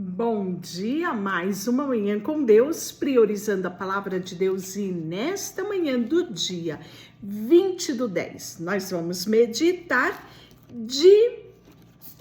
Bom dia, mais uma manhã com Deus, priorizando a palavra de Deus, e nesta manhã do dia 20/10, nós vamos meditar de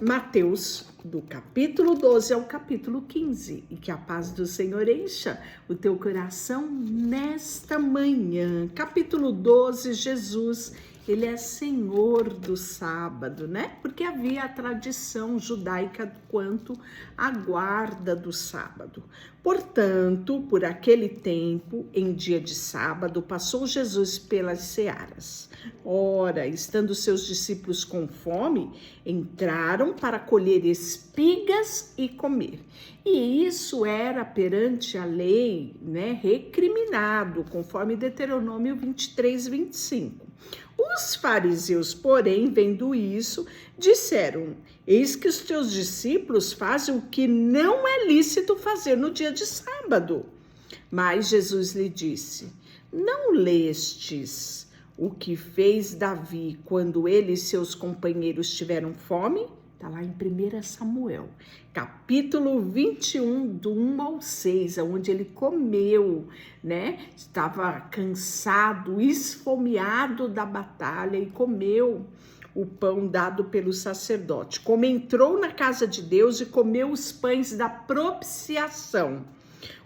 Mateus, do capítulo 12 ao capítulo 15, e que a paz do Senhor encha o teu coração nesta manhã. Capítulo 12, Jesus, ele é Senhor do sábado, né? Porque havia a tradição judaica quanto à guarda do sábado. Portanto, por aquele tempo, em dia de sábado, passou Jesus pelas searas. Ora, estando seus discípulos com fome, entraram para colher espigas e comer. E isso era perante a lei, né, recriminado, conforme Deuteronômio 23:25. Os fariseus, porém, vendo isso, disseram: eis que os teus discípulos fazem o que não é lícito fazer no dia de sábado. Mas Jesus lhe disse: não lestes o que fez Davi quando ele e seus companheiros tiveram fome? Está lá em 1 Samuel, capítulo 21, do 1 ao 6, onde ele comeu, né? Estava cansado, esfomeado da batalha e comeu o pão dado pelo sacerdote. Como entrou na casa de Deus e comeu os pães da propiciação,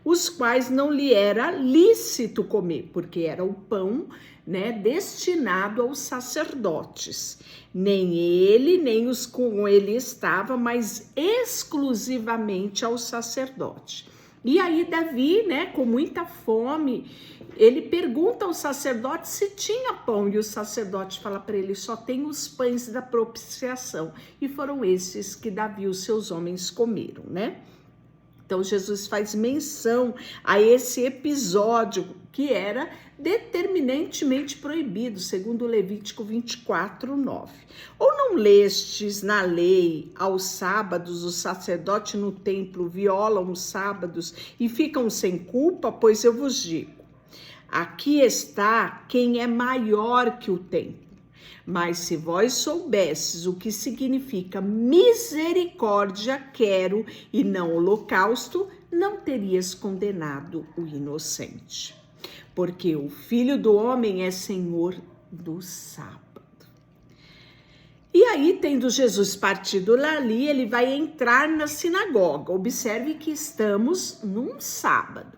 os quais não lhe era lícito comer, porque era o pão, né, destinado aos sacerdotes. Nem ele, nem os com ele estavam, mas exclusivamente ao sacerdote. E aí Davi, né, com muita fome, ele pergunta ao sacerdote se tinha pão, e o sacerdote fala para ele: só tem os pães da propiciação. E foram esses que Davi e os seus homens comeram, né? Então Jesus faz menção a esse episódio que era determinantemente proibido, segundo Levítico 24:9. Ou não lestes na lei aos sábados, os sacerdotes no templo violam os sábados e ficam sem culpa? Pois eu vos digo, aqui está quem é maior que o templo. Mas se vós soubesses o que significa misericórdia quero e não holocausto, não terias condenado o inocente. Porque o Filho do Homem é Senhor do sábado. E aí, tendo Jesus partido dali, ele vai entrar na sinagoga. Observe que estamos num sábado.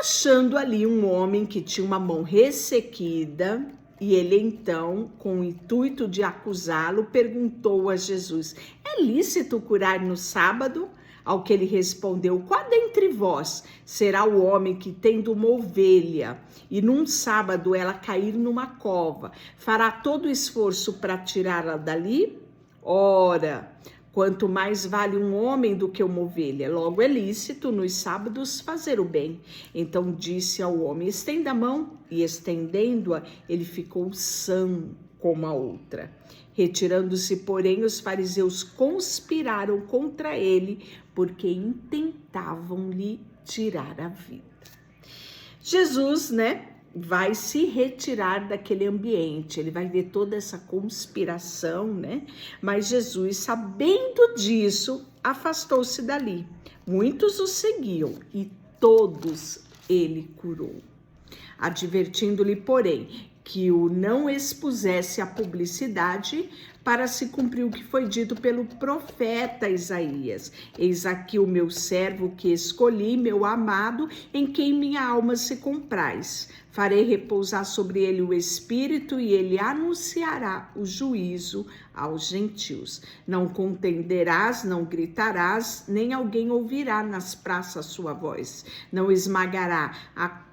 Achando ali um homem que tinha uma mão ressequida, e ele então, com o intuito de acusá-lo, perguntou a Jesus: é lícito curar no sábado? Ao que ele respondeu: qual dentre vós será o homem que, tendo uma ovelha, e num sábado ela cair numa cova, fará todo o esforço para tirá-la dali? Ora, quanto mais vale um homem do que uma ovelha. Logo é lícito nos sábados fazer o bem. Então disse ao homem: estenda a mão. E estendendo-a, ele ficou sã como a outra. Retirando-se, porém, os fariseus conspiraram contra ele, porque intentavam lhe tirar a vida. Jesus, né, vai se retirar daquele ambiente, ele vai ver toda essa conspiração, né? Mas Jesus, sabendo disso, afastou-se dali. Muitos o seguiam e todos ele curou. Advertindo-lhe, porém, que o não expusesse à publicidade, para se cumprir o que foi dito pelo profeta Isaías: eis aqui o meu servo que escolhi, meu amado, em quem minha alma se compraz. Farei repousar sobre ele o Espírito, e ele anunciará o juízo aos gentios. Não contenderás, não gritarás, nem alguém ouvirá nas praças sua voz. Não esmagará a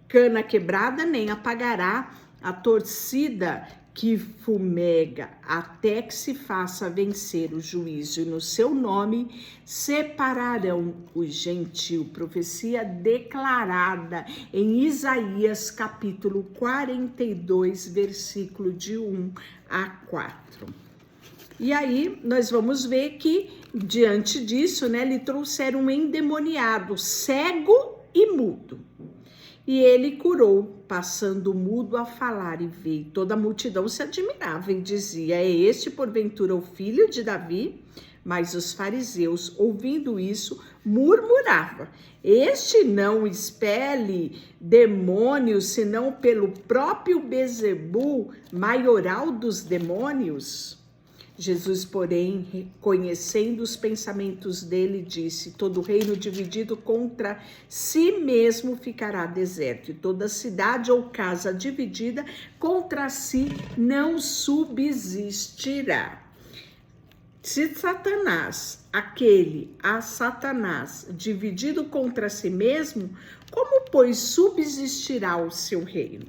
cana quebrada, nem apagará a torcida que fumega, até que se faça vencer o juízo, e no seu nome separarão os gentios. Profecia declarada em Isaías capítulo 42, versículo de 1 a 4. E aí nós vamos ver que, diante disso, né, lhe trouxeram um endemoniado, cego e mudo. E ele curou, passando mudo a falar e ver. E toda a multidão se admirava e dizia: é este porventura o filho de Davi? Mas os fariseus, ouvindo isso, murmuravam: este não expele demônios, senão pelo próprio Beelzebul, maioral dos demônios. Jesus, porém, conhecendo os pensamentos dele, disse: todo reino dividido contra si mesmo ficará deserto, e toda cidade ou casa dividida contra si não subsistirá. Se Satanás, Satanás dividido contra si mesmo, como, pois, subsistirá o seu reino?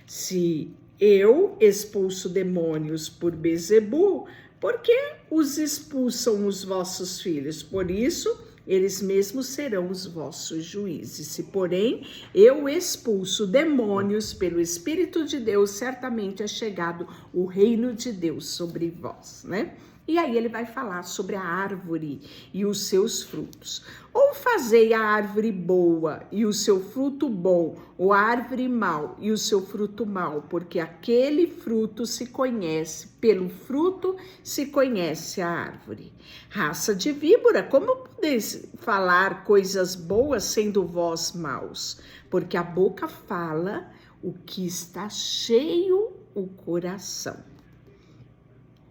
Se eu expulso demônios por Beelzebul, por que os expulsam os vossos filhos? Por isso, eles mesmos serão os vossos juízes. Se, porém, eu expulso demônios pelo Espírito de Deus, certamente é chegado o reino de Deus sobre vós, né? E aí ele vai falar sobre a árvore e os seus frutos. Ou fazei a árvore boa e o seu fruto bom, ou a árvore mau e o seu fruto mau, porque aquele fruto se conhece, pelo fruto se conhece a árvore. Raça de víbora, como podeis falar coisas boas sendo vós maus? Porque a boca fala o que está cheio o coração.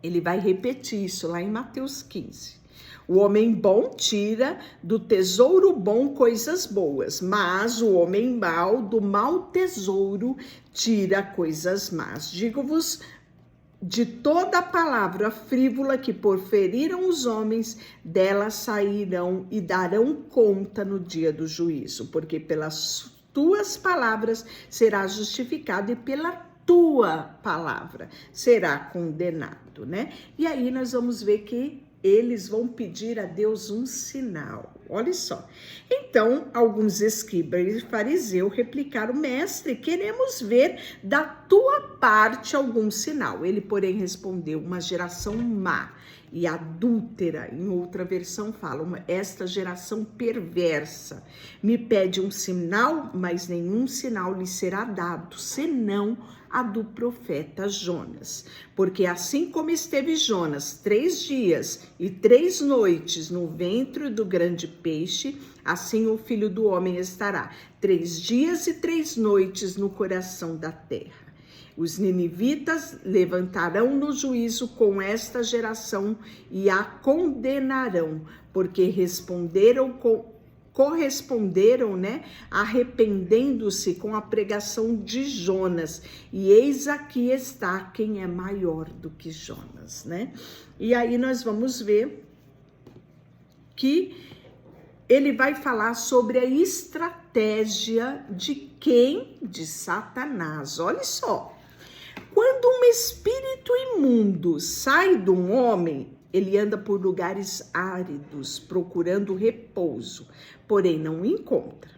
Ele vai repetir isso lá em Mateus 15. O homem bom tira do tesouro bom coisas boas, mas o homem mau do mau tesouro tira coisas más. Digo-vos, de toda a palavra frívola que proferiram os homens, dela sairão e darão conta no dia do juízo, porque pelas tuas palavras serás justificado e pela tua palavra será condenado, né? E aí nós vamos ver que eles vão pedir a Deus um sinal. Olha só. Então, alguns escribas e fariseus replicaram: mestre, queremos ver da tua parte algum sinal. Ele, porém, respondeu: uma geração má e adúltera, em outra versão fala, esta geração perversa, me pede um sinal, mas nenhum sinal lhe será dado, senão a do profeta Jonas. Porque assim como esteve Jonas 3 dias e 3 noites no ventre do grande peixe, assim o Filho do Homem estará 3 dias e 3 noites no coração da terra. Os ninivitas levantarão no juízo com esta geração e a condenarão, porque corresponderam, né, arrependendo-se com a pregação de Jonas. E eis aqui está quem é maior do que Jonas, né? E aí nós vamos ver que ele vai falar sobre a estratégia de quem? De Satanás. Olha só. Quando um espírito imundo sai de um homem, ele anda por lugares áridos, procurando repouso, porém não o encontra.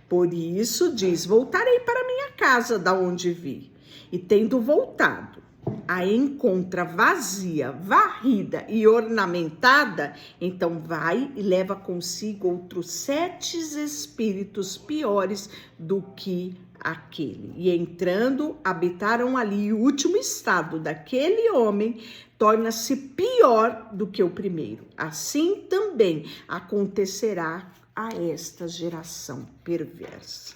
Por isso diz: voltarei para minha casa, da onde vi. E tendo voltado, a encontra vazia, varrida e ornamentada, então vai e leva consigo outros 7 espíritos piores do que aquele. E entrando, habitaram ali. E o último estado daquele homem torna-se pior do que o primeiro. Assim também acontecerá a esta geração perversa.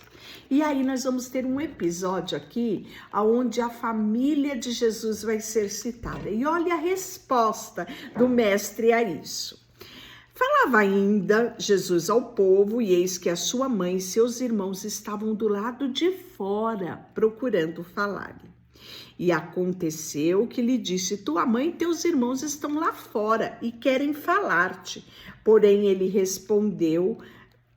E aí nós vamos ter um episódio aqui onde a família de Jesus vai ser citada. E olha a resposta do mestre a isso. Falava ainda Jesus ao povo, e eis que a sua mãe e seus irmãos estavam do lado de fora, procurando falar-lhe. E aconteceu que lhe disse: tua mãe e teus irmãos estão lá fora e querem falar-te. Porém ele respondeu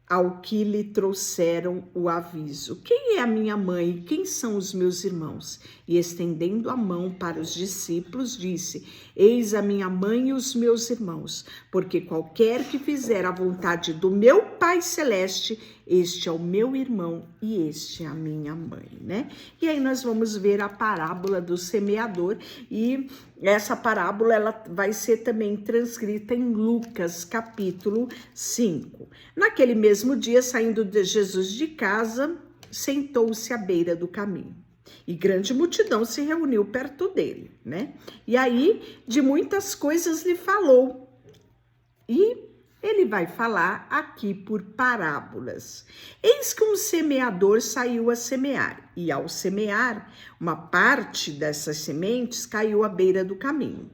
ao que lhe trouxeram o aviso: quem é a minha mãe e quem são os meus irmãos? E estendendo a mão para os discípulos, disse: eis a minha mãe e os meus irmãos, porque qualquer que fizer a vontade do meu Pai Celeste, este é o meu irmão e este é a minha mãe, né? E aí nós vamos ver a parábola do semeador, e essa parábola ela vai ser também transcrita em Lucas capítulo 5. Naquele mesmo dia, saindo de Jesus de casa, sentou-se à beira do caminho. E grande multidão se reuniu perto dele, né? E aí, de muitas coisas lhe falou. E ele vai falar aqui por parábolas. Eis que um semeador saiu a semear, e ao semear, uma parte dessas sementes caiu à beira do caminho.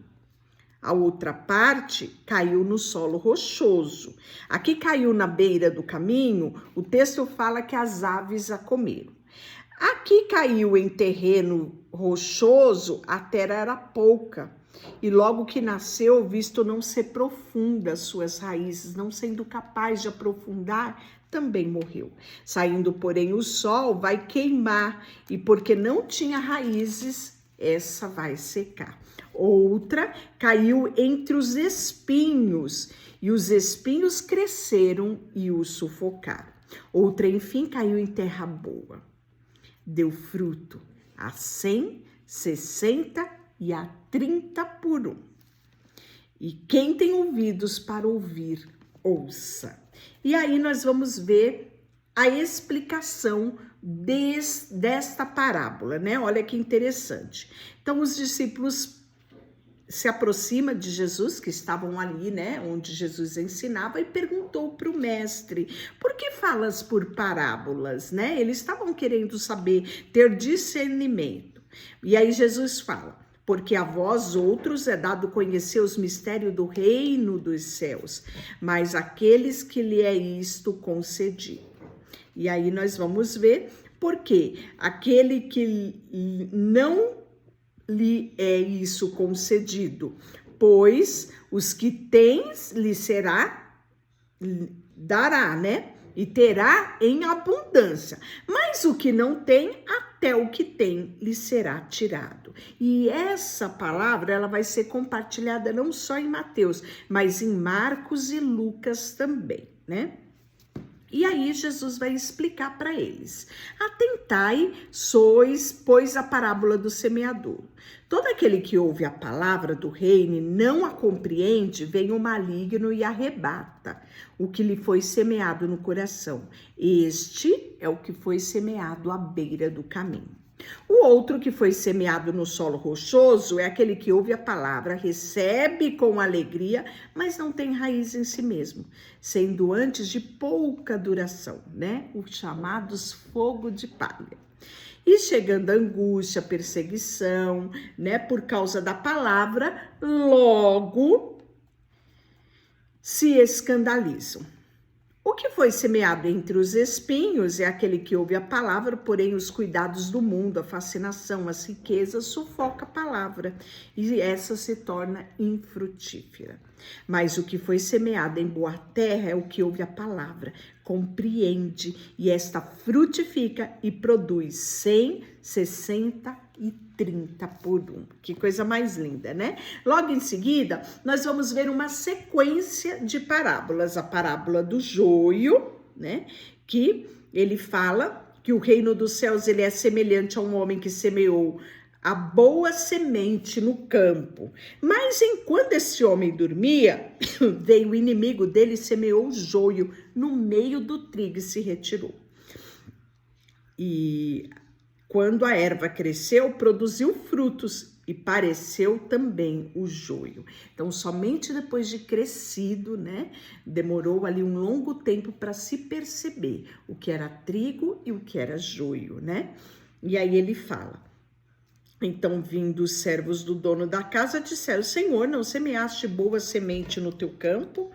A outra parte caiu no solo rochoso. Aqui caiu na beira do caminho, o texto fala que as aves a comeram. Aqui caiu em terreno rochoso, a terra era pouca. E logo que nasceu, visto não ser profunda as suas raízes, não sendo capaz de aprofundar, também morreu. Saindo, porém, o sol vai queimar, e porque não tinha raízes, essa vai secar. Outra caiu entre os espinhos, e os espinhos cresceram e o sufocaram. Outra, enfim, caiu em terra boa. Deu fruto a 100, 60 e a 30 por 1. E quem tem ouvidos para ouvir, ouça. E aí nós vamos ver a explicação desta parábola, né? Olha que interessante. Então os discípulos se aproximam de Jesus, que estavam ali, né? Onde Jesus ensinava, e perguntou para o mestre, por que falas por parábolas, né? Eles estavam querendo saber, ter discernimento. E aí Jesus fala, porque a vós outros é dado conhecer os mistérios do reino dos céus, mas aqueles que lhe é isto concedido. E aí nós vamos ver porque aquele que não lhe é isso concedido, pois os que tens lhe será, dará, né? E terá em abundância, mas o que não tem, até o que tem lhe será tirado. E essa palavra, ela vai ser compartilhada não só em Mateus, mas em Marcos e Lucas também, né? E aí Jesus vai explicar para eles. Atentai, sois, pois, a parábola do semeador. Todo aquele que ouve a palavra do reino e não a compreende, vem o maligno e arrebata o que lhe foi semeado no coração. Este é o que foi semeado à beira do caminho. O outro que foi semeado no solo rochoso é aquele que ouve a palavra, recebe com alegria, mas não tem raiz em si mesmo, sendo antes de pouca duração, né? Os chamados fogo de palha. E chegando a angústia, perseguição, né? Por causa da palavra, logo se escandalizam. O que foi semeado entre os espinhos é aquele que ouve a palavra, porém os cuidados do mundo, a fascinação, as riquezas, sufoca a palavra e essa se torna infrutífera. Mas o que foi semeado em boa terra é o que ouve a palavra, compreende e esta frutifica e produz 100, 60 e 30 por 1. Que coisa mais linda, né? Logo em seguida, nós vamos ver uma sequência de parábolas. A parábola do joio, né? Que ele fala que o reino dos céus ele é semelhante a um homem que semeou a boa semente no campo. Mas enquanto esse homem dormia, veio o inimigo dele e semeou o joio no meio do trigo e se retirou. E quando a erva cresceu, produziu frutos e pareceu também o joio. Então, somente depois de crescido, né, demorou ali um longo tempo para se perceber o que era trigo e o que era joio, né? E aí ele fala, então, vindo os servos do dono da casa, disseram, Senhor, não semeaste boa semente no teu campo?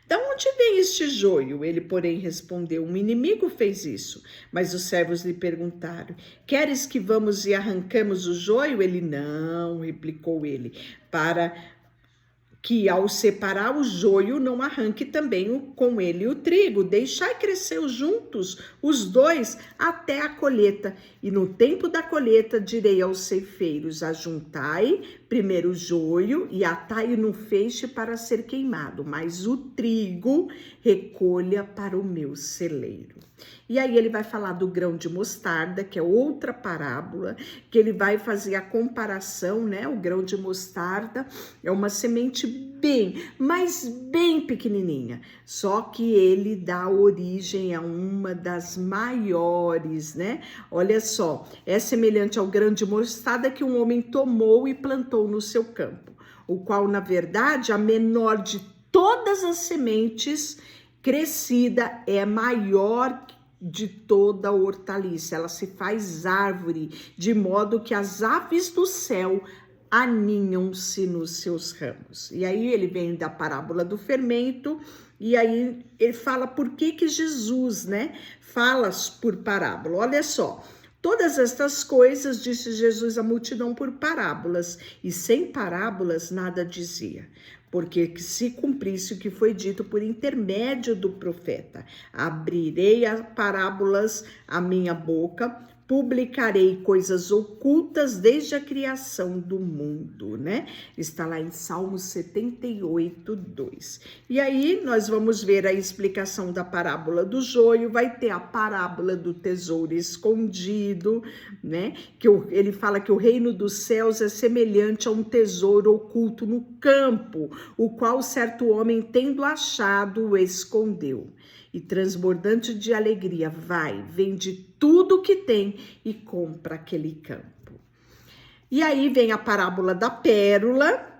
Da onde vem este joio? Ele, porém, respondeu, um inimigo fez isso. Mas os servos lhe perguntaram, queres que vamos e arrancamos o joio? Ele, não, replicou ele, para que ao separar o joio não arranque também com ele o trigo. Deixai crescer juntos os dois até a colheita. E no tempo da colheita direi aos ceifeiros, ajuntai primeiro o joio e atai no feixe para ser queimado, mas o trigo recolha para o meu celeiro. E aí ele vai falar do grão de mostarda, que é outra parábola, que ele vai fazer a comparação, né? O grão de mostarda é uma semente mas bem pequenininha, só que ele dá origem a uma das maiores, né? Olha só, é semelhante ao grão de mostarda que um homem tomou e plantou no seu campo, o qual, na verdade, a menor de todas as sementes crescida é maior de toda a hortaliça. Ela se faz árvore, de modo que as aves do céu aninham-se nos seus ramos. E aí ele vem da parábola do fermento, e aí ele fala por que Jesus, né, fala por parábola. Olha só, todas estas coisas disse Jesus à multidão por parábolas, e sem parábolas nada dizia, porque que se cumprisse o que foi dito por intermédio do profeta: abrirei a parábolas a minha boca, publicarei coisas ocultas desde a criação do mundo, né? Está lá em Salmo 78, 2. E aí nós vamos ver a explicação da parábola do joio, vai ter a parábola do tesouro escondido, né? Que ele fala que o reino dos céus é semelhante a um tesouro oculto no campo, o qual certo homem, tendo achado, o escondeu. E transbordante de alegria, vende tudo que tem e compra aquele campo. E aí vem a parábola da pérola.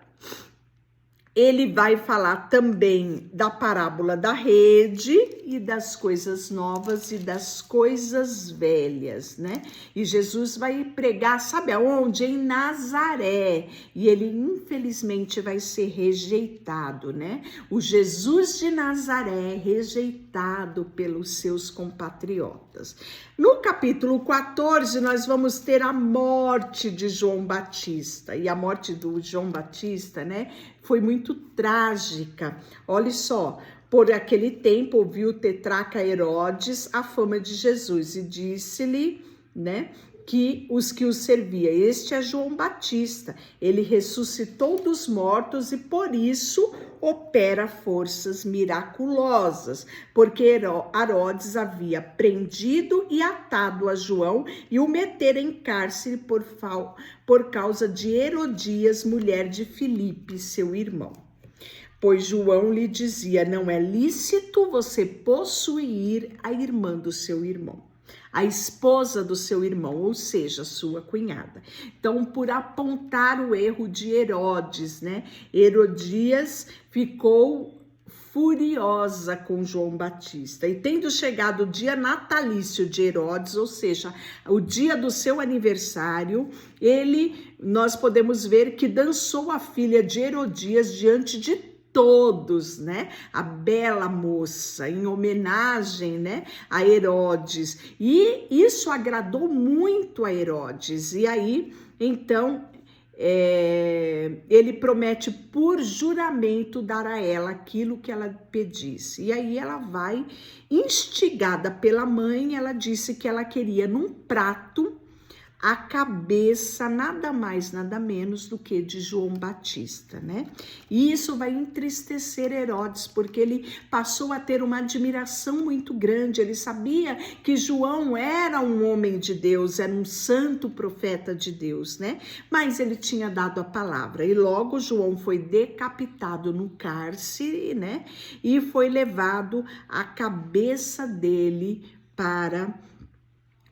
Ele vai falar também da parábola da rede e das coisas novas e das coisas velhas, né? E Jesus vai pregar, sabe aonde? Em Nazaré. E ele, infelizmente, vai ser rejeitado, né? O Jesus de Nazaré, rejeitado pelos seus compatriotas. No capítulo 14, nós vamos ter a morte de João Batista. E a morte do João Batista, né, foi muito trágica. Olha só, por aquele tempo ouviu o tetrarca Herodes a fama de Jesus e disse-lhe, né, que os servia: este é João Batista, ele ressuscitou dos mortos e por isso opera forças miraculosas, porque Herodes havia prendido e atado a João e o metera em cárcere por causa de Herodias, mulher de Filipe, seu irmão. Pois João lhe dizia: não é lícito você possuir a irmã do seu irmão, a esposa do seu irmão, ou seja, sua cunhada. Então, por apontar o erro de Herodes, né? Herodias ficou furiosa com João Batista. E tendo chegado o dia natalício de Herodes, ou seja, o dia do seu aniversário, nós podemos ver que dançou a filha de Herodias diante de todos, né? A bela moça, em homenagem, né, a Herodes. E isso agradou muito a Herodes. E aí, então, ele promete por juramento dar a ela aquilo que ela pedisse. E aí ela vai, instigada pela mãe, ela disse que ela queria num prato a cabeça nada mais, nada menos do que de João Batista, né? E isso vai entristecer Herodes, porque ele passou a ter uma admiração muito grande. Ele sabia que João era um homem de Deus, era um santo profeta de Deus, né? Mas ele tinha dado a palavra e logo João foi decapitado no cárcere, né? E foi levado a cabeça dele para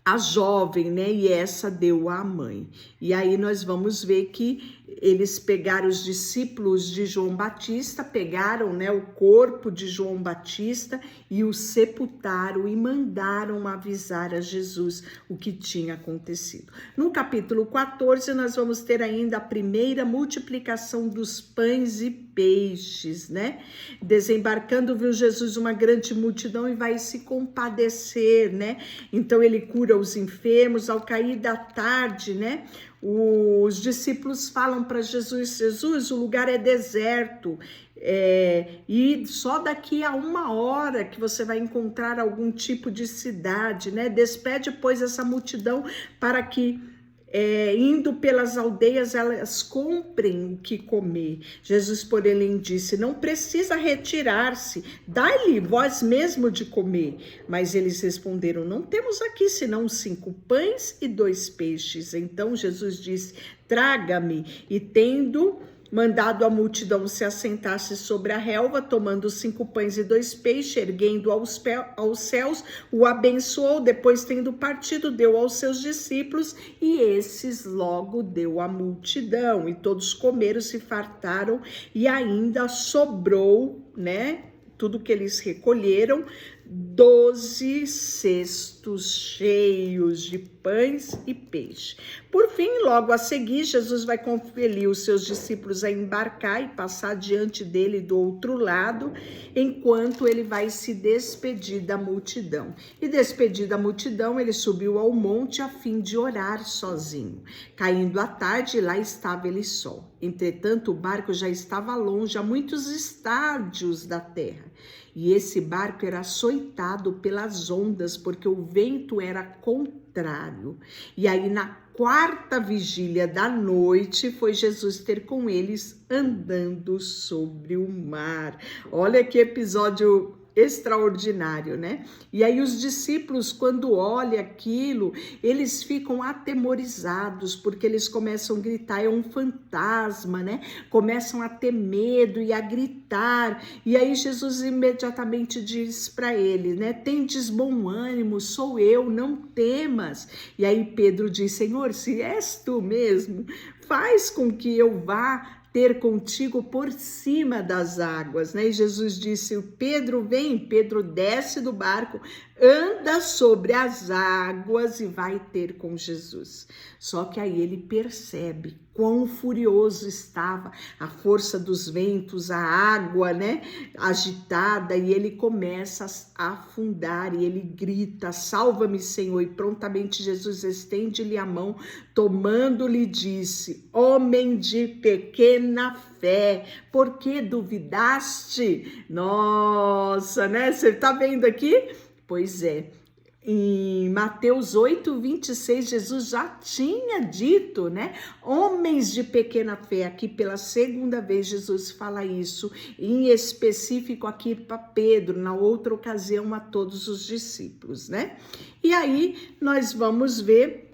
a jovem, né? E essa deu à mãe. E aí nós vamos ver que eles pegaram, os discípulos de João Batista, pegaram, né, o corpo de João Batista e o sepultaram e mandaram avisar a Jesus o que tinha acontecido. No capítulo 14, nós vamos ter ainda a primeira multiplicação dos pães e peixes, né? Desembarcando, viu Jesus uma grande multidão e vai se compadecer, né? Então ele cura os enfermos. Ao cair da tarde, né, os discípulos falam para Jesus: Jesus, o lugar é deserto, e só daqui a 1 hora que você vai encontrar algum tipo de cidade, né? Despede, pois, essa multidão para que indo pelas aldeias elas comprem o que comer. Jesus, porém, lhe disse: não precisa retirar-se, dai-lhe vós mesmo de comer. Mas eles responderam: não temos aqui senão 5 pães e 2 peixes. Então Jesus disse: traga-me. E tendo mandado a multidão se assentasse sobre a relva, tomando 5 pães e 2 peixes, erguendo aos céus, o abençoou, depois tendo partido, deu aos seus discípulos, e esses logo deu à multidão, e todos comeram, se fartaram, e ainda sobrou né? Tudo que eles recolheram, 12 cestos cheios de pães e peixe. Por fim, logo a seguir, Jesus vai compelir os seus discípulos a embarcar e passar diante dele do outro lado, enquanto ele vai se despedir da multidão. E despedido da multidão, ele subiu ao monte a fim de orar sozinho. Caindo a tarde, lá estava ele só. Entretanto, o barco já estava longe, a muitos estádios da terra. E esse barco era açoitado pelas ondas, porque o vento era contrário. E aí, na 4ª vigília da noite, foi Jesus ter com eles andando sobre o mar. Olha que episódio extraordinário, né? E aí os discípulos, quando olham aquilo, eles ficam atemorizados, porque eles começam a gritar, é um fantasma, né? Começam a ter medo e a gritar. E aí Jesus imediatamente diz para ele, né? Tendes bom ânimo, sou eu, não temas. E aí Pedro diz, Senhor, se és tu mesmo, faz com que eu vá ter contigo por cima das águas, né? E Jesus disse, Pedro vem, Pedro desce do barco, anda sobre as águas e vai ter com Jesus. Só que aí ele percebe quão furioso estava a força dos ventos, a água, né, agitada, e ele começa a afundar e ele grita, salva-me, Senhor, e prontamente Jesus estende-lhe a mão, tomando-lhe disse, homem de pequena fé, por que duvidaste? Nossa, né, você tá vendo aqui? Pois é, em Mateus 8:26, Jesus já tinha dito, né? Homens de pequena fé, aqui pela 2ª vez Jesus fala isso, em específico aqui para Pedro, na outra ocasião a todos os discípulos, né? E aí nós vamos ver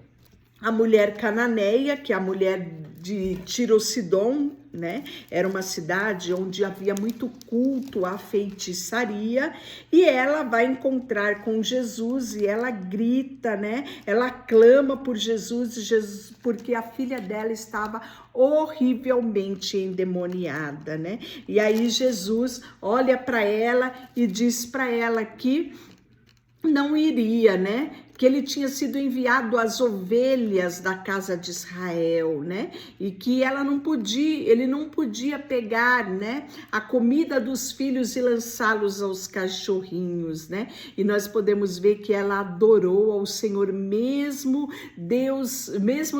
a mulher cananeia, que é a mulher de Tiro-Sidom, né? Era uma cidade onde havia muito culto à feitiçaria, e ela vai encontrar com Jesus e ela grita, né? Ela clama por Jesus, porque a filha dela estava horrivelmente endemoniada, né? E aí Jesus olha para ela e diz para ela que não iria, né? Que ele tinha sido enviado às ovelhas da casa de Israel, né? E que ele não podia pegar, né, a comida dos filhos e lançá-los aos cachorrinhos, né? E nós podemos ver que ela adorou ao Senhor, mesmo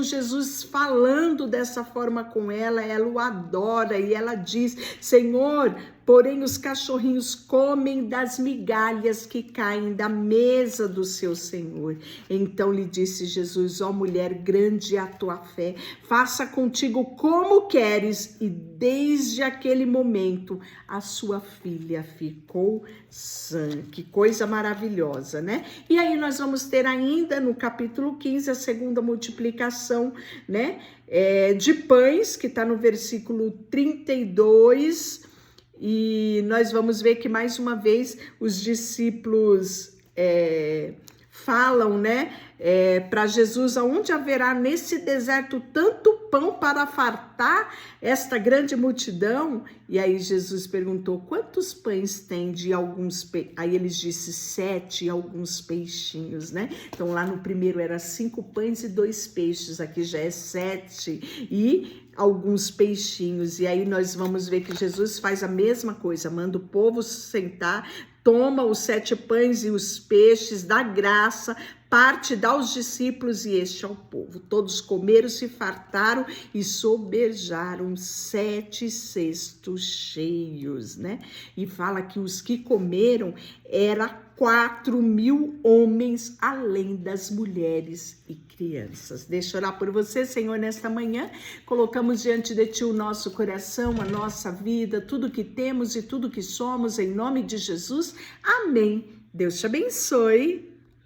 Jesus falando dessa forma com ela o adora e ela diz, Senhor, porém os cachorrinhos comem das migalhas que caem da mesa do seu Senhor. Então lhe disse Jesus, ó mulher, grande é a tua fé, faça contigo como queres. E desde aquele momento a sua filha ficou sã. Que coisa maravilhosa, né? E aí nós vamos ter ainda no capítulo 15 a segunda multiplicação, né? De pães, que está no versículo 32. E nós vamos ver que mais uma vez os discípulos falam, né, para Jesus, aonde haverá nesse deserto tanto pão para fartar esta grande multidão? E aí Jesus perguntou, quantos pães tem de alguns peixes? Aí eles disse 7 e alguns peixinhos, né? Então lá no primeiro era 5 pães e 2 peixes, aqui já é 7 e alguns peixinhos. E aí nós vamos ver que Jesus faz a mesma coisa, manda o povo sentar, toma os 7 pães e os peixes, dá graça, parte, dá aos discípulos e este ao povo. Todos comeram, se fartaram e sobejaram 7 cestos cheios, né? E fala que os que comeram era 4.000 homens, além das mulheres e crianças. Deixa eu orar por você, Senhor, nesta manhã. Colocamos diante de Ti o nosso coração, a nossa vida, tudo que temos e tudo que somos, em nome de Jesus. Amém. Deus te abençoe.